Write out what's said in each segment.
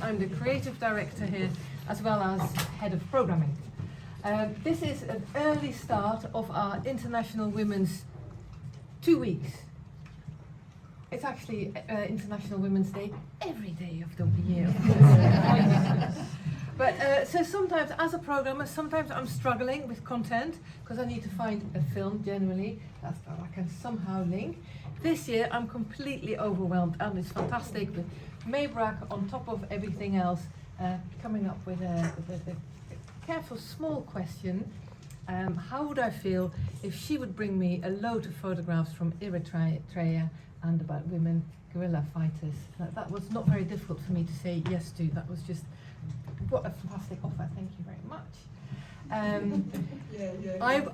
I'm the creative director here, as well as head of programming. This is an early start of our International Women's 2 weeks. It's actually International Women's Day every day of the year. But so sometimes, as a programmer, sometimes I'm struggling with content because I need to find a film generally that I can somehow link. This year I'm completely overwhelmed, and it's fantastic with Maybrak on top of everything else, coming up with a careful small question. How would I feel if she would bring me a load of photographs from Eritrea and about women guerrilla fighters? That was not very difficult for me to say yes to. That was just, what a fantastic offer, thank you very much.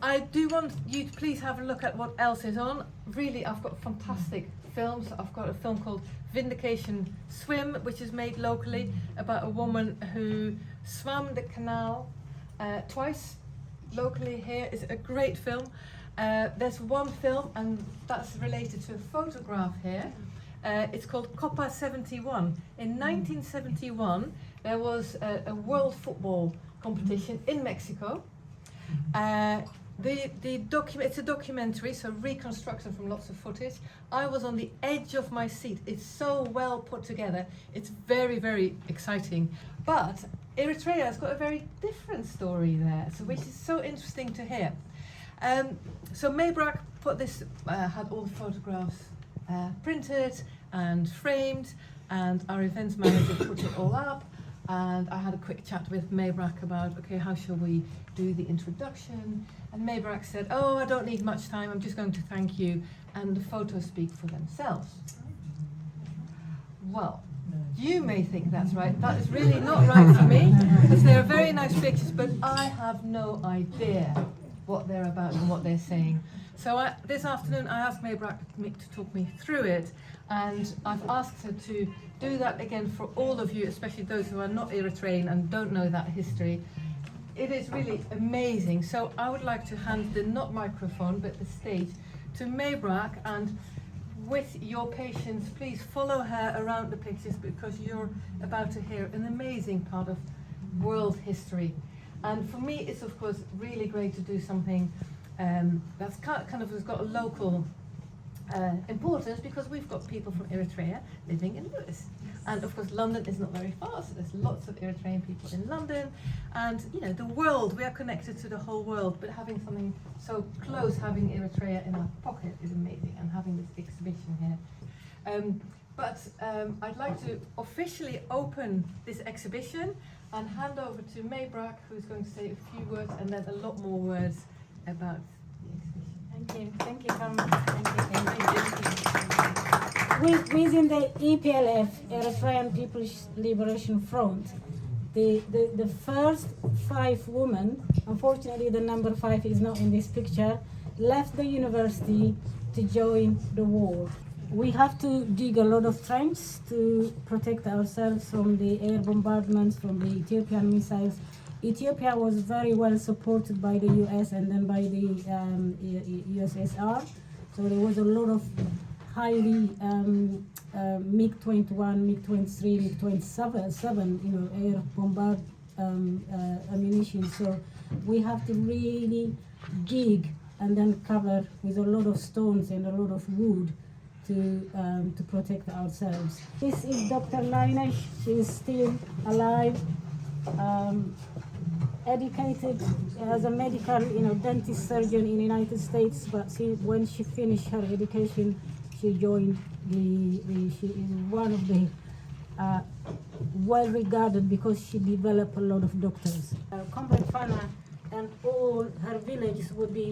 I do want you to please have a look at what else is on. Really, I've got fantastic films. I've got a film called Vindication Swim, which is made locally, about a woman who swam the canal twice locally here. It's a great film. There's one film, and that's related to a photograph here. It's called Copa 71. In 1971, there was a world football competition in Mexico. It's a documentary, so reconstruction from lots of footage. I was on the edge of my seat. It's so well put together. It's very, very exciting. But Eritrea has got a very different story there, so which is so interesting to hear. So Maybrak put this, had all the photographs printed and framed, and our events manager put it all up. And I had a quick chat with Maybrak about, okay, how shall we do the introduction? And Maybrak said, oh, I don't need much time, I'm just going to thank you, and the photos speak for themselves. Well, you may think that's right. That is really not right for me, because they're very nice pictures, but I have no idea what they're about and what they're saying. So this afternoon I asked Maybrak to talk me through it, and I've asked her to do that again for all of you, especially those who are not Eritrean and don't know that history. It is really amazing. So I would like to hand the not microphone but the stage to Maybrak, and with your patience please follow her around the pictures, because you're about to hear an amazing part of world history. And for me it's of course really great to do something that's kind of has got a local importance, because we've got people from Eritrea living in Lewes, and of course London is not very far, so there's lots of Eritrean people in London, and you know, the world, we are connected to the whole world, but having something so close, having Eritrea in our pocket is amazing, and having this exhibition here. I'd like to officially open this exhibition and hand over to Maybrak, who's going to say a few words and then a lot more words about the exhibition. Thank you very much. Within the EPLF, Eritrean People's Liberation Front, the first 5 women, unfortunately the number 5 is not in this picture, left the university to join the war. We have to dig a lot of trenches to protect ourselves from the air bombardments, from the Ethiopian missiles. Ethiopia was very well supported by the US and then by the USSR. So there was a lot of highly MiG-21, MiG-23, MiG-27, air bombard ammunition. So we have to really dig and then cover with a lot of stones and a lot of wood to protect ourselves. This is Dr. Lainesh. She is still alive, educated as a medical, dentist surgeon in the United States. But when she finished her education, she joined she is one of the well regarded because she developed a lot of doctors. Comrade Fana and all her villages would be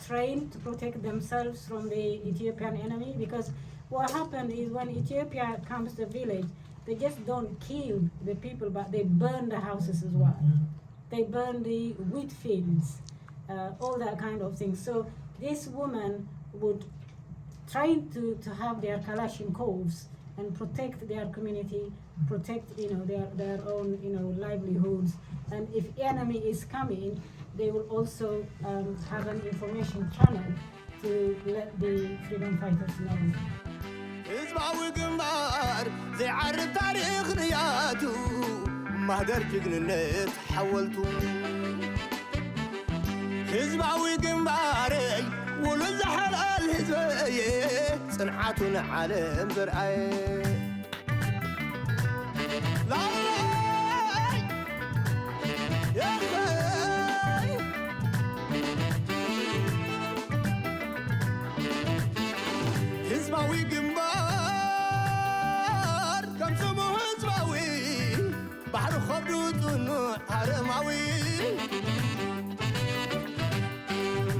trained to protect themselves from the Ethiopian enemy. Because what happened is when Ethiopia comes to the village, they just don't kill the people, but they burn the houses as well. They burn the wheat fields, all that kind of thing. So this woman would try to have their Kalashnikovs and protect their community, protect their own livelihoods. And if enemy is coming, they will also have an information channel to let the freedom fighters know. ህዝባዊ ግንባር ዘይዓርፍ ታሪኽ ንያቱ ማህደር ጅግንነት ሓወልቱ ህዝባዊ ግንባረይ ውሉድ ዝሓልኣል ህዝበየ ጽንዓቱ ንዓለም ዘርአየ ላላይ የኸይ ህዝባዊ ግንባር ባህር ኸብዱ ጽኑዕ ዓረማዊ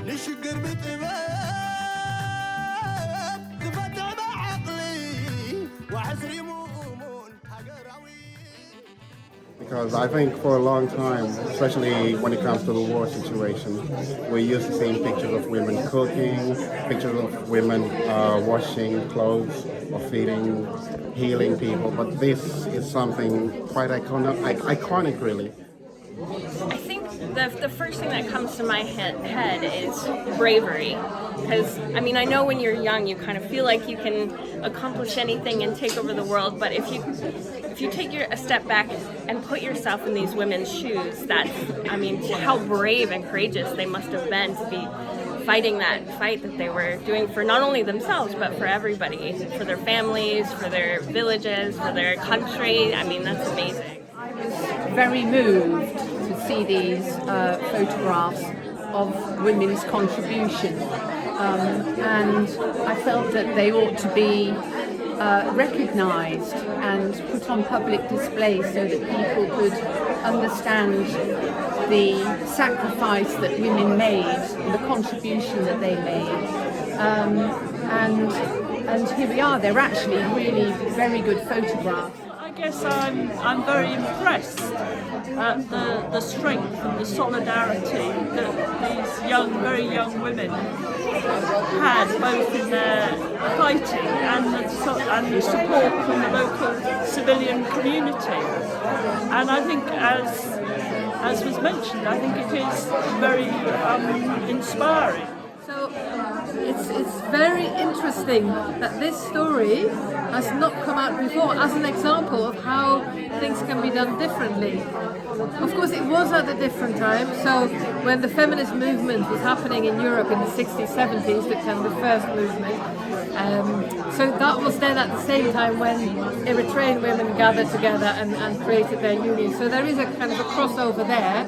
ንሽግር ብጥበብ ዝፈትሕ ብዓቕሊ ወሕስሪ ሙእሙን ሃገራዊ. Because I think for a long time, especially when it comes to the war situation, we're used to seeing pictures of women cooking, pictures of women washing clothes or feeding, healing people. But this is something quite iconic really. I think the first thing that comes to my head is bravery. Because, I mean, I know when you're young, you kind of feel like you can accomplish anything and take over the world. But if you take a step back and put yourself in these women's shoes, how brave and courageous they must have been to be fighting that fight that they were doing for not only themselves, but for everybody, for their families, for their villages, for their country. I mean, that's amazing. I was very moved to see these photographs of women's contribution. And I felt that they ought to be recognised and put on public display so that people could understand the sacrifice that women made and the contribution that they made. And here we are, they're actually really very good photographs. I guess I'm very impressed at the strength and the solidarity that these very young women had, both in their fighting and the support from the local civilian community. And I think, as was mentioned, I think it is very inspiring. So it's very interesting that this story has not come out before as an example of how things can be done differently. Of course, it was at a different time. So when the feminist movement was happening in Europe in the 60s, 70s, the kind of the first movement, so that was then at the same time when Eritrean women gathered together and created their union. So there is a kind of a crossover there.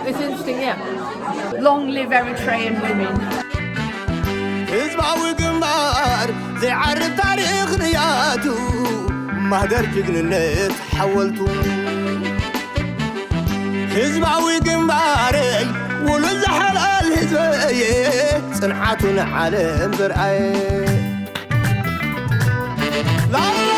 It's interesting, yeah. Long live Eritrean women. ህዝባዊ ግንባር ዘይዓርፍ ታሪኽ ንያቱ ማህደር ጅግንነት ሓወልቱ ህዝባዊ ግንባረይ ውሉድ ዝሓልኣል ህዝበየ ጽንዓቱ ንዓለም ዘርአየ ላላ